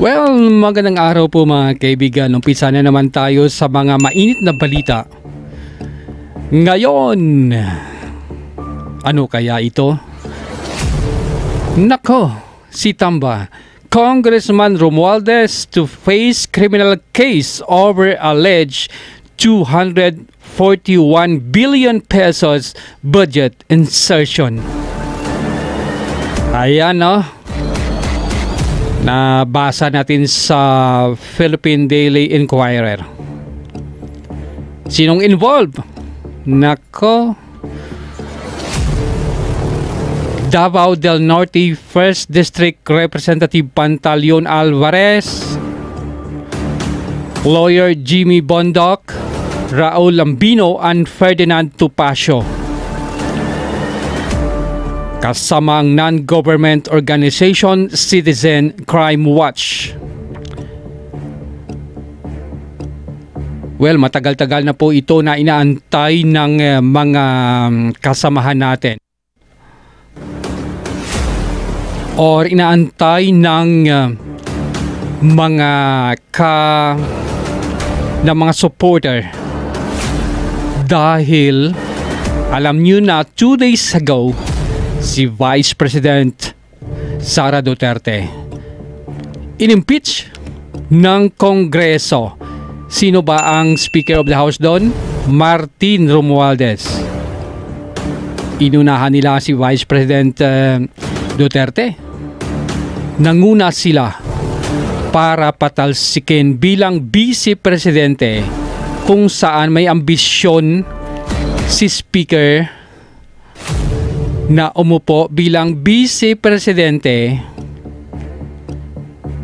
Well, magandang araw po mga kaibigan. Umpisa na naman tayo sa mga mainit na balita. Ngayon, ano kaya ito? Nako, si Tamba. Congressman Romualdez to face criminal case over alleged 241 billion pesos budget insertion. Ayan, no? Nabasa natin sa Philippine Daily Inquirer. Sinong involved? Nako, Davao del Norte 1st District Representative Pantaleon Alvarez, lawyer Jimmy Bondoc, Raul Lambino, and Ferdinand Tupacio. Kasama ang non-government organization Citizen Crime Watch. Well, matagal-tagal na po ito na inaantay ng mga kasamahan natin. Or inaantay ng mga supporter. Dahil alam nyo na 2 days ago, si Vice President Sara Duterte inimpeach ng Kongreso. Sino ba ang Speaker of the House doon? Martin Romualdez. Inunahan nila si Vice President Duterte. Nanguna sila para patalsikin bilang Vice Presidente, kung saan may ambisyon si Speaker na umupo bilang Vice Presidente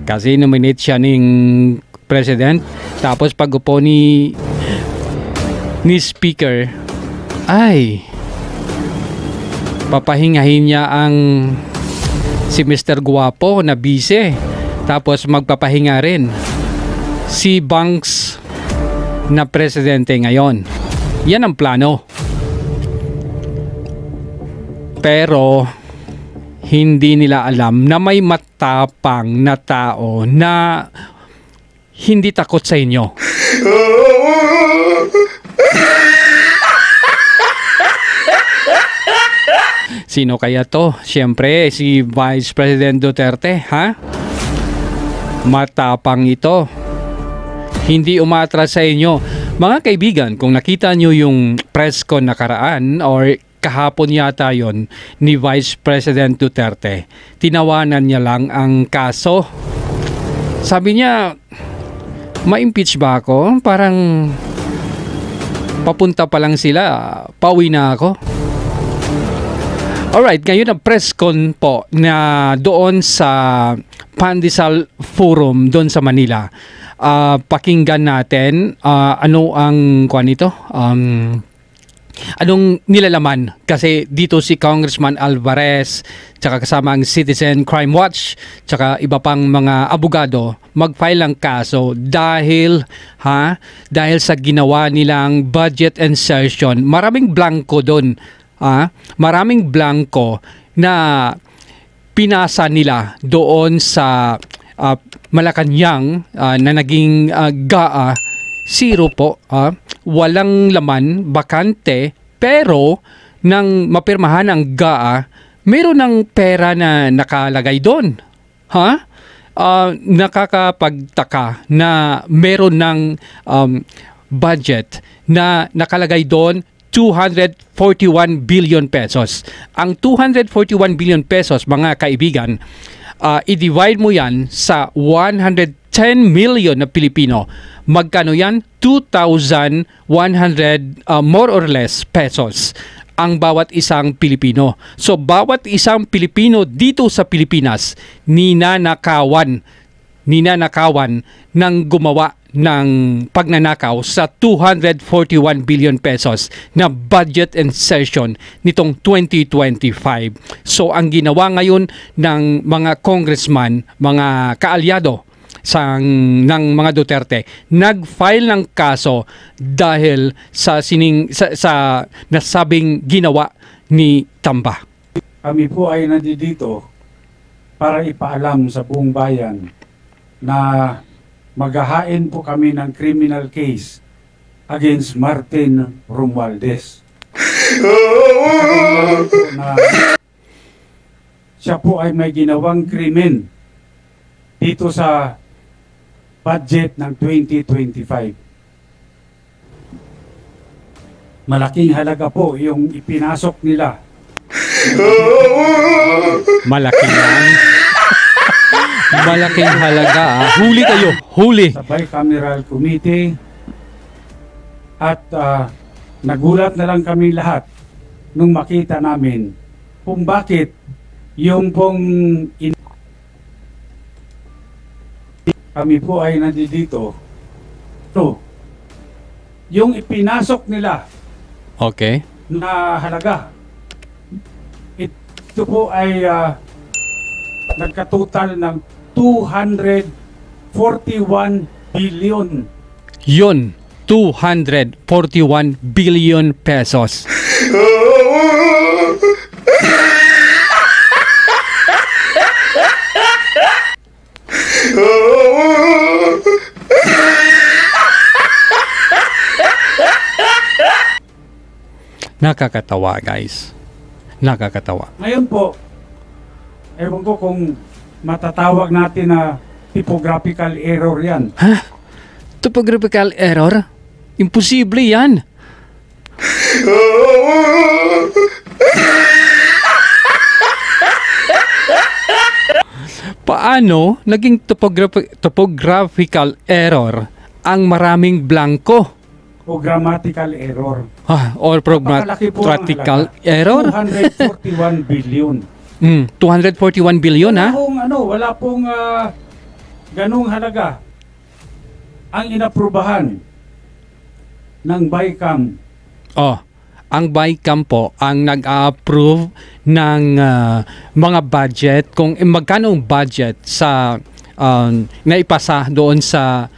kasi nominate siya ng President. Tapos pag upo ni Speaker ay papahingahin niya ang si Mr. Guapo na Vice. Tapos magpapahinga rin si Banks na Presidente ngayon. Yan ang plano. Pero hindi nila alam na may matapang na tao na hindi takot sa inyo. Sino kaya to? Siyempre, si Vice President Duterte, ha? Matapang ito. Hindi umatras sa inyo. Mga kaibigan, kung nakita nyo yung press con nakaraan or kahapon yata yon ni Vice President Duterte, tinawanan niya lang ang kaso. Sabi niya, ma-impeach ba ako? Parang papunta pa lang sila, pauwi na ako. Alright, ngayon ang press con po na doon sa Pandesal Forum doon sa Manila. Pakinggan natin ano ang kuwan nito? Anong nilalaman? Kasi dito si Congressman Alvarez, tsaka kasama ang Citizen Crime Watch, tsaka iba pang mga abogado, mag-file ng kaso dahil sa ginawa nilang budget insertion. Maraming blanco doon. Maraming blanco na pinasa nila doon sa Malacanang na naging GAA. Zero po. Walang laman, bakante, pero nang mapirmahan ang GAA, meron ng pera na nakalagay doon. Nakakapagtaka na meron ng budget na nakalagay doon 241 billion pesos. Ang 241 billion pesos, mga kaibigan, i-divide mo yan sa 110 million na Pilipino. Magkano yan? 2,100 more or less pesos ang bawat isang Pilipino. So bawat isang Pilipino dito sa Pilipinas ninanakawan ng gumawa ng pagnanakaw sa 241 billion pesos na budget insertion nitong 2025. So ang ginawa ngayon ng mga congressman, mga kaalyado ng mga Duterte, nag-file ng kaso dahil sa nasabing ginawa ni Tamba. Kami po ay nandito para ipaalam sa buong bayan na maghahain po kami ng criminal case against Martin Romualdez. Na siya po ay may ginawang krimen dito sa budget ng 2025. Malaking halaga po yung ipinasok nila. Malaki yan. Malaking halaga. Huli kayo. Huli. Sa Bicameral Committee at nagulat na lang kami lahat nung makita namin kung bakit yung pong kami po ay nandito. So, yung ipinasok nila Okay. na halaga, ito po ay nagkatotal ng 241 billion. Yun. 241 billion pesos. Nakakatawa, guys. Nakakatawa. Ngayon po, ewan ko kung matatawag natin na typographical error yan. Ha? Typographical error? Imposible yan. Paano naging typographical error ang maraming blanco? O grammatical error. Or Napakalaki po ang grammatical halaga. error? 241 billion. 241 billion, ha? Wala pong ganung halaga ang inaprubahan ng BICAM. Ang BICAM po ang nag-approve ng mga budget, kung magkano ang budget sa naipasa doon sa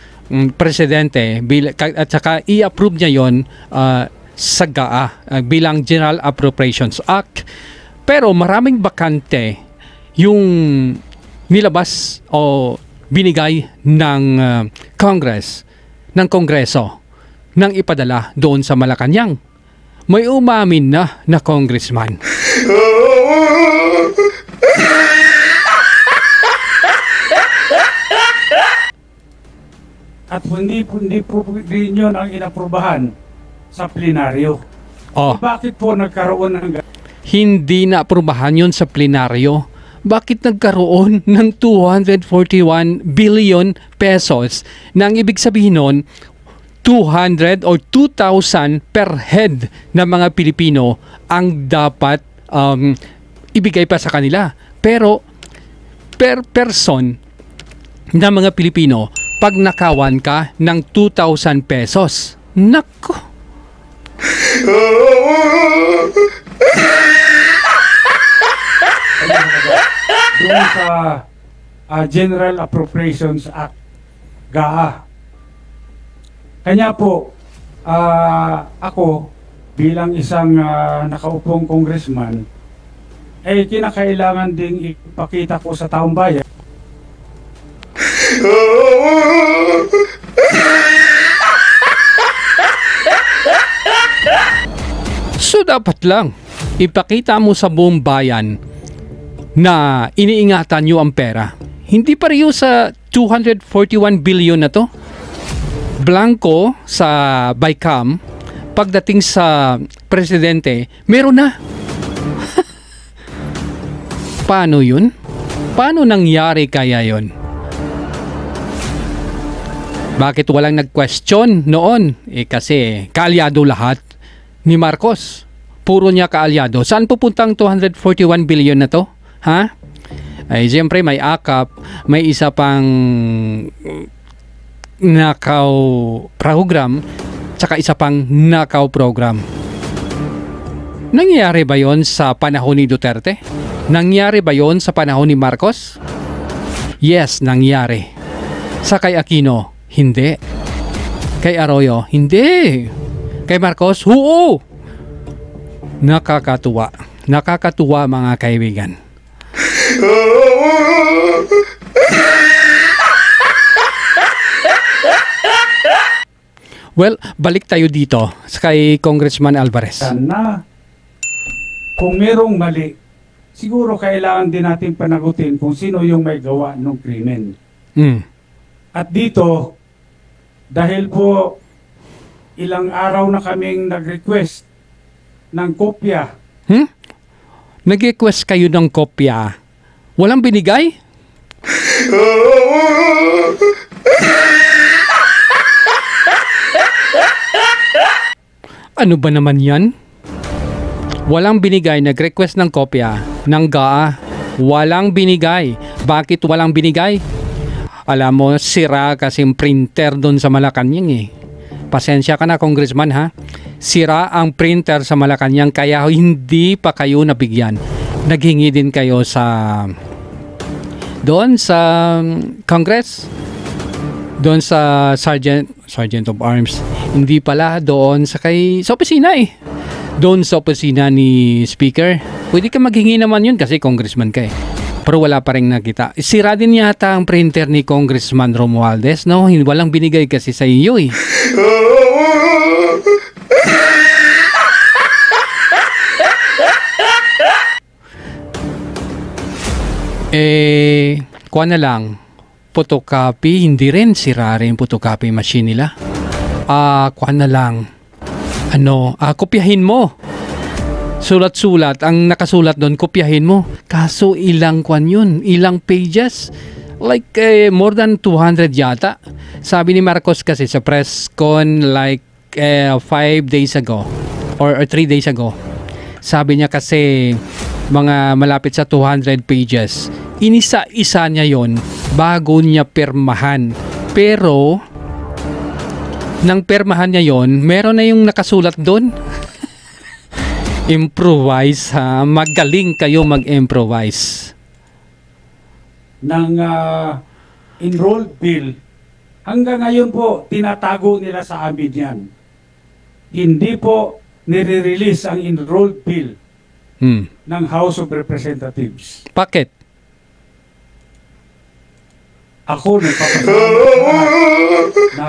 presidente at saka i-approve niya yon sa GAA bilang General Appropriations Act. Pero maraming bakante yung nilabas o binigay ng Congress, ng Kongreso, nang ipadala doon sa Malacanang. May umamin na congressman. At hindi po rin yun ang inaprubahan sa plenaryo. Bakit po nagkaroon ng Hindi na aprubahan yun sa plenaryo. Bakit nagkaroon ng 241 billion pesos? Nang ibig sabihin nun, 200 or 2,000 per head na mga Pilipino ang dapat ibigay pa sa kanila. Pero per person na mga Pilipino, pag nakawan ka ng 2,000 pesos, nako! Doon sa General Appropriations Act, GAA. Kanya po, ako bilang isang nakaupong congressman, ay kinakailangan ding ipakita ko sa taong bayan So dapat lang ipakita mo sa buong bayan na iniingatan nyo ang pera. Hindi pareho sa 241 billion na to. Blanco sa BICAM, pagdating sa presidente, meron na. Paano yun? Paano nangyari kaya yun? Bakit walang nag-question noon? Kasi kaalyado lahat ni Marcos. Puro niya kaalyado. Saan pupuntang 241 billion na to? Ha? Ay, siyempre may akap, may isa pang nakaw program, tsaka isa pang nakaw program. Nangyari ba yon sa panahon ni Duterte? Nangyari ba yon sa panahon ni Marcos? Yes, nangyari. Sa kay Aquino, hindi. Kay Arroyo, hindi. Kay Marcos, oo. Nakakatuwa. Nakakatuwa, mga kaibigan. Well, balik tayo dito kay Congressman Alvarez. Na kung merong mali, siguro kailangan din natin panagutin kung sino yung may gawa ng krimen. Mm. At dito, dahil po ilang araw na kaming nag-request ng kopya, Nag-request kayo ng kopya. Walang binigay? Ano ba naman yan? Walang binigay, nag-request ng kopya ng GAA. Walang binigay. Bakit walang binigay? Alam mo, sira kasing printer doon sa Malacanang eh. Pasensya ka na, Congressman, ha? Sira ang printer sa Malacanang kaya hindi pa kayo nabigyan. Naghingi din kayo sa doon sa Congress, doon sa Sergeant of Arms. Hindi pala doon sa opisina eh. Doon sa opisina ni Speaker. Pwede ka maghingi naman yun kasi congressman ka eh. Pero wala pa rin nakita. Sira din yata ang printer ni Congressman Romualdez, no? Walang binigay kasi sa iyo eh. Kuha na lang. Photocopy, hindi rin. Sira rin photocopy machine nila. Kuha na lang. Kopyahin mo. Sulat-sulat. Ang nakasulat doon, kopyahin mo. Kaso ilang kwan yun? Ilang pages? Like more than 200 yata. Sabi ni Marcos kasi sa press con like 5 days ago or 3 days ago. Sabi niya kasi mga malapit sa 200 pages. Inisa-isa niya yon bago niya pirmahan. Pero nang pirmahan niya yon, meron na yung nakasulat doon. Improvise ha. Magaling kayo mag-improvise. Ng enrolled bill, hanggang ngayon po, tinatago nila sa amin yan. Hindi po nire-release ang enrolled bill ng House of Representatives. Bakit? Ako, nagpapasalamat na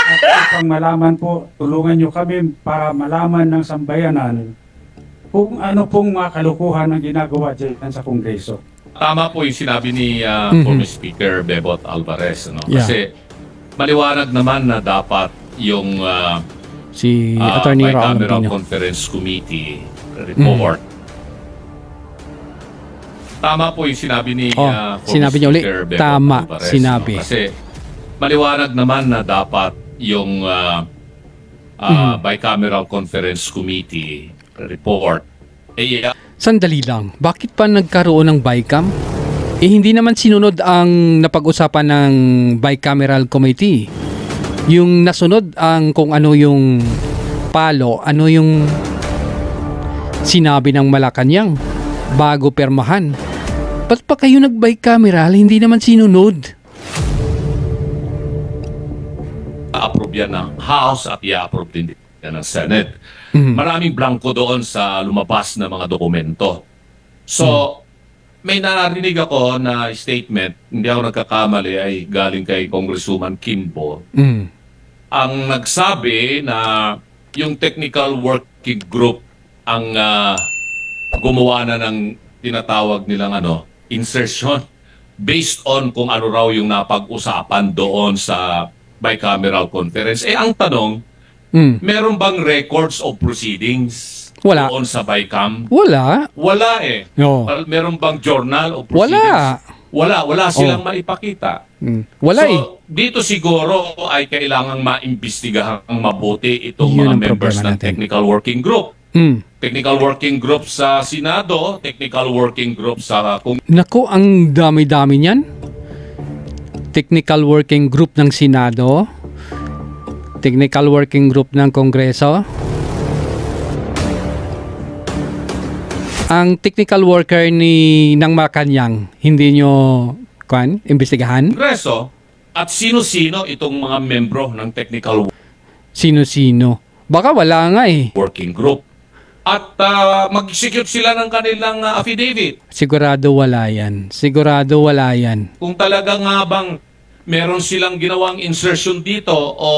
at upang malaman po, tulungan nyo kami para malaman ng sambayanan kung ano pong mga kalukuhan ang ginagawa dyan sa Kongreso. Tama po yung sinabi ni former Speaker Bebot Alvarez. No? Yeah. Kasi maliwanag naman na dapat yung Si Attorney Raul Bicameral Antino. Conference Committee report. Tama po yung sinabi ni former sinabi niya uli. Speaker Bebot Tama, Alvarez. sinabi. No? Kasi maliwanag naman na dapat yung Bicameral Conference Committee report Sandali lang. Bakit pa nagkaroon ng BICAM? Hindi naman sinunod ang napag-usapan ng Bicameral Committee. Yung nasunod ang kung ano yung palo, ano yung sinabi ng Malacanang bago permahan. Ba't pa kayo nag-bicameral? Hindi naman sinunod. approve yan ng House at i-approve din yan ng Senate. Maraming blanco doon sa lumabas na mga dokumento. So, may narinig ako na statement, hindi ako nagkakamali, ay galing kay Congresswoman Kimbo. Ang nagsabi na yung technical working group ang gumawa na ng tinatawag nilang insertion based on kung ano raw yung napag-usapan doon sa bicameral conference. Ang tanong, meron bang records of proceedings Wala. doon sa BICAM? Wala. Wala eh. No. Meron bang journal of proceedings? Wala. Wala silang maipakita. Wala So, dito siguro ay kailangang maimbestigahang mabuti itong Yun mga ang members problema ng natin. technical working group. Technical working group sa Senado, technical working group sa Naku, ang dami-dami niyan. Technical working group ng Senado, technical working group ng Kongreso. Ang technical worker ng Malacanang, hindi nyo imbestigahan? Kongreso at sino-sino itong mga membro ng technical Sino-sino? Baka wala nga eh. working group. At mag-execute sila ng kanilang affidavit. Sigurado wala yan. Sigurado wala yan. Kung talaga nga bang meron silang ginawang insertion dito o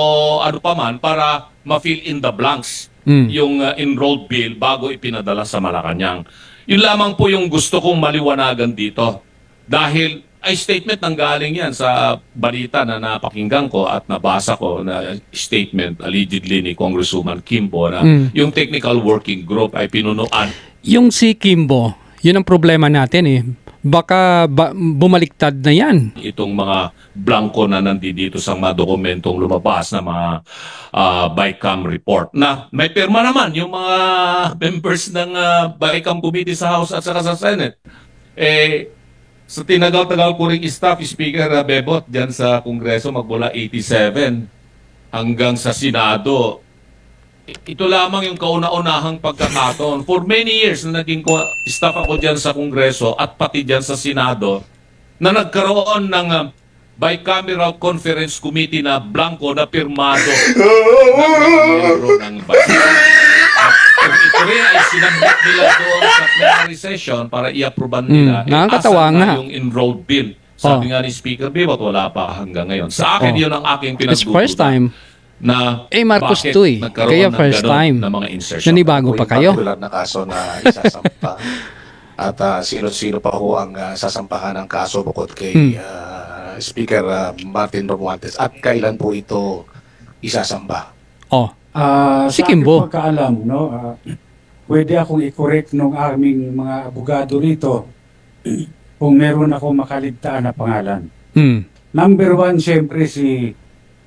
ano pa man para ma-fill in the blanks yung enrolled bill bago ipinadala sa Malacanang. Yun lamang po yung gusto kong maliwanagan dito. Dahil ay statement nang galing yan sa balita na napakinggan ko at nabasa ko na statement allegedly ni Congresswoman Kimbo na yung technical working group ay pinunuan. Yung si Kimbo, yun ang problema natin eh. Baka bumaliktad na yan. Itong mga blanco na nandito sa mga dokumentong lumabas na mga BICAM report na may pirma naman yung mga members ng BICAM committee sa House at saka sa Senate. Sa tinagal-tagal ko ring staff, Speaker Bebot, dyan sa Kongreso magmula 87 hanggang sa Senado. Ito lamang yung kauna-unahang pagkakataon. For many years na naging staff ako dyan sa Kongreso at pati dyan sa Senado na nagkaroon ng Bicameral Conference Committee na blanco na pirmado ng ito rin ay sinabit nila doon sa plenary session para i-approvean nila. Nakakatawa nga. Yung enrolled bill. Sabi nga ni Speaker Bebot, wala pa hanggang ngayon. Sa akin, yun ang aking It's pinagdududa. first time. Na Marcos bakit to eh. nagkaroon Kaya ng first ganun time. na mga insertion. Nanibago pa kayo? Particular na kaso na isasampa. At sino-sino pa ho ang sasampahan ng kaso bukod kay Speaker Martin Romualdez. At kailan po ito isasamba? Si Sa Kimbo. aking pagkaalam, no, pwede akong i-correct ng aming mga abogado rito kung meron ako makaligtaan na pangalan. Number 1, siyempre si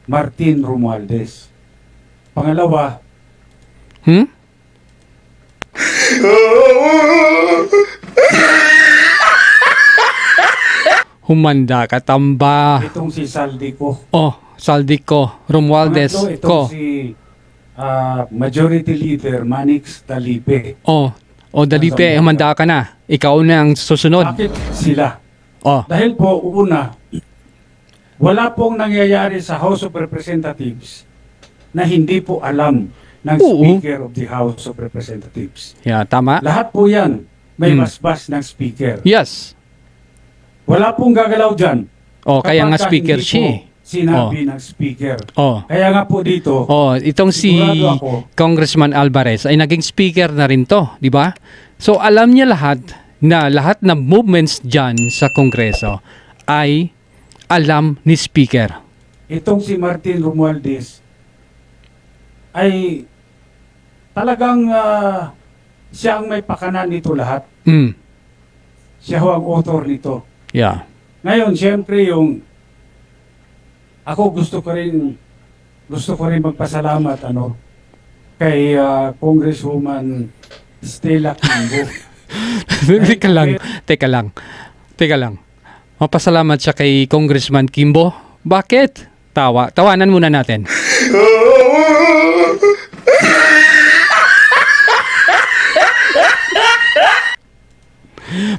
Martin Romualdez. Pangalawa, Humanda ka, tamba. itong si Saldico. Saldico, Romualdez Pangatlo, itong ko. si Majority Leader Manix Talipe. Dalipe, humanda ka na. Ikaw na ang susunod. Bakit sila? Oh, Dahil po, una, wala pong nangyayari sa House of Representatives na hindi po alam ng Oo. Speaker of the House of Representatives. yeah, tama. Lahat po yan may basbas ng Speaker. Yes. Wala pong gagalaw dyan. Kaya nga kapag speaker hindi siya. po sinabi ng Speaker. Oh. Kaya nga po dito, Itong si sigurado ako, Congressman Alvarez ay naging speaker na rin to, di ba? So alam niya lahat na movements dyan sa Kongreso ay alam ni speaker. itong si Martin Romualdez ay talagang siya ang may pakanan nito lahat. Siya ho ang author nito. Yeah. Ngayon, siyempre ako gusto ko rin magpasalamat kay Congresswoman Stella Kimbo. Teka lang. Mapasalamat siya kay Congressman Kimbo. Bakit? Tawanan muna natin.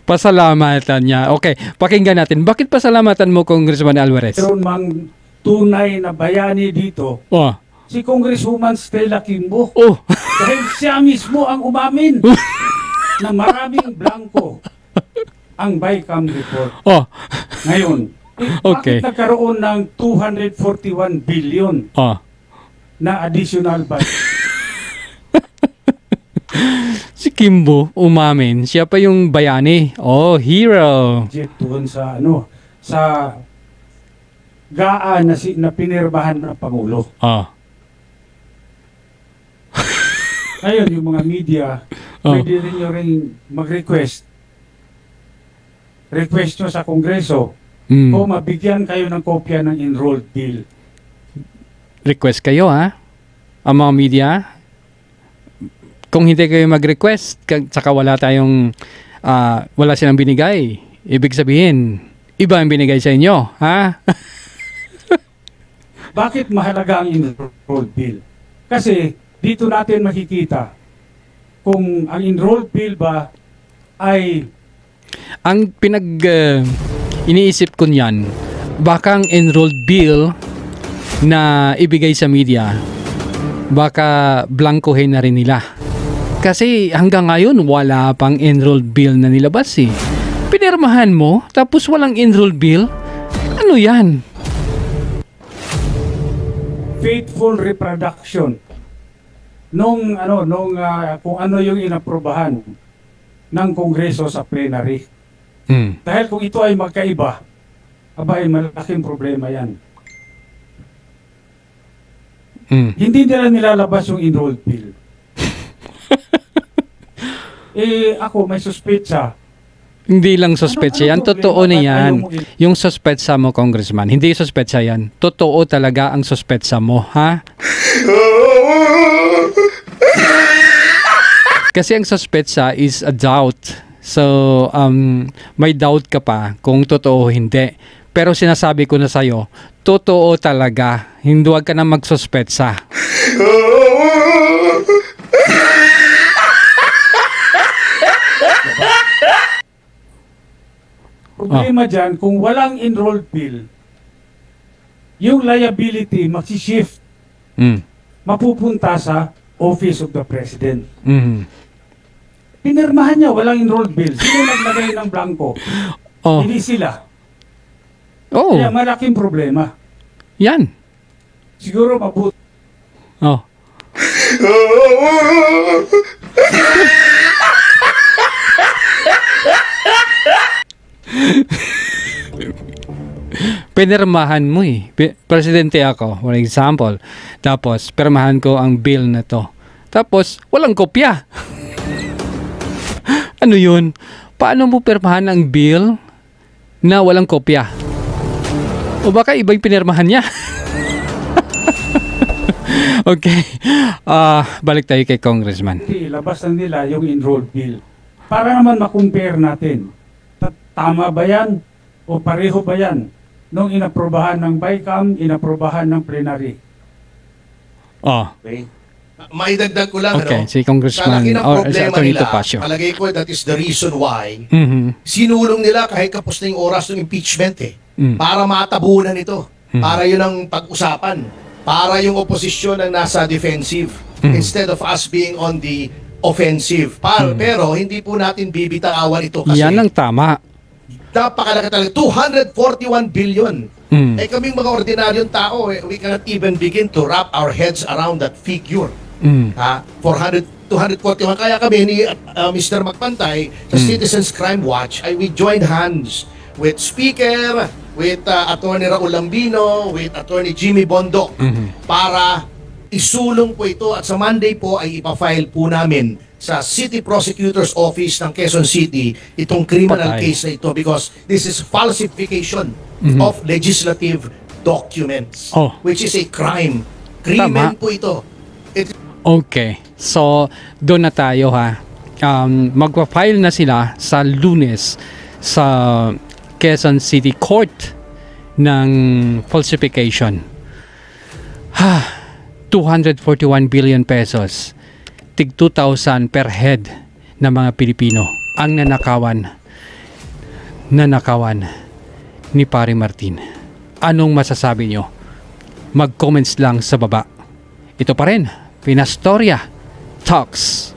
Pasalamatan niya. Okay, pakinggan natin. Bakit pasalamatan mo, Congressman Alvarez? Meron mang tunay na bayani dito, si Congresswoman Stella Kimbo. Dahil siya mismo ang umamin na maraming blanco ang BICAM report. Ngayon, Okay. bakit nagkaroon ng 241 billion na additional budget? Si Kimbo umamin. Siya pa yung bayani. Hero. Doon sa sa GAA na pinirmahan ng Pangulo. Ngayon, yung mga media, pwede rin nyo rin mag-request. Request nyo sa Kongreso o mabigyan kayo ng kopya ng enrolled bill. Request kayo, ha? Ang mga media. Kung hindi kayo mag-request, saka wala silang binigay, ibig sabihin, iba ang binigay sa inyo, ha? Bakit mahalaga ang enrolled bill? Kasi dito natin makikita kung ang enrolled bill ba ay Ang iniisip ko niyan, baka ang enrolled bill na ibigay sa media, baka blankohin na rin nila. Kasi hanggang ngayon, wala pang enrolled bill na nilabas eh. Pinirmahan mo, tapos walang enrolled bill? Ano yan? faithful reproduction nung kung ano yung inaprobahan ng Kongreso sa plenary. Dahil kung ito ay magkaiba, abay malaking problema yan. Hindi nila nilalabas yung enrolled bill. Ako may suspetsa. Hindi lang suspetsa yan. Totoo na yan. Yung suspetsa mo, Congressman. Hindi suspetsa yan. Totoo talaga ang suspetsa mo, ha? Kasi ang suspetsa is a doubt. So, may doubt ka pa kung totoo o hindi. Pero sinasabi ko na sa'yo, totoo talaga. Hindi, wag ka na magsuspetsa. Problema dyan, kung walang enrolled bill, yung liability magsishift. Mapupunta sa Office of the President. Pinirmahan niya, walang enrolled bill. Sino naglagay ng blanco? Hindi sila. Kaya malaking problema. Yan. Siguro mabuti. Pinirmahan mo eh. Presidente ako, for example. Tapos, pirmahan ko ang bill na to. Tapos, walang kopya. Ano yun? Paano mo pirmahan ang bill na walang kopya? O baka iba yung pinirmahan niya? Okay. Balik tayo kay Congressman. Labas na nila yung enrolled bill. Para naman makumpare natin. Tama ba yan? O pareho ba yan? Nung inaprobahan ng BICAM, inaprobahan ng plenary. Okay. Maidagdag ko lang, okay, si Congressman problema nila, palagay ko that is the reason why sinulong nila kahit kapos na yung oras ng impeachment para matabunan ito. Para yun ang pag-usapan. Para yung oposisyon ang nasa defensive instead of us being on the offensive. Pero hindi po natin bibitawan ito kasi yan ang tama. Napakalaki talaga. 241 billion. Kaming mga ordinaryong tao, we cannot even begin to wrap our heads around that figure. 241. Kaya kami ni Mr. Magpantay sa Citizens Crime Watch, we joined hands with Speaker, with Attorney Raul Lambino, with Attorney Jimmy Bondoc para isulong po ito at sa Monday po ay ipafile po namin sa City Prosecutor's Office ng Quezon City itong criminal case na ito because this is falsification of legislative documents which is a crime. Crimen po ito. Okay. So, doon na tayo ha. Magpa-file na sila sa Lunes sa Quezon City Court ng falsification. 241 billion pesos. Tig 2,000 per head na mga Pilipino ang nanakawan ni Pare Martin. Anong masasabi nyo? Mag-comments lang sa baba. Ito pa rin, Pinastorya Talks.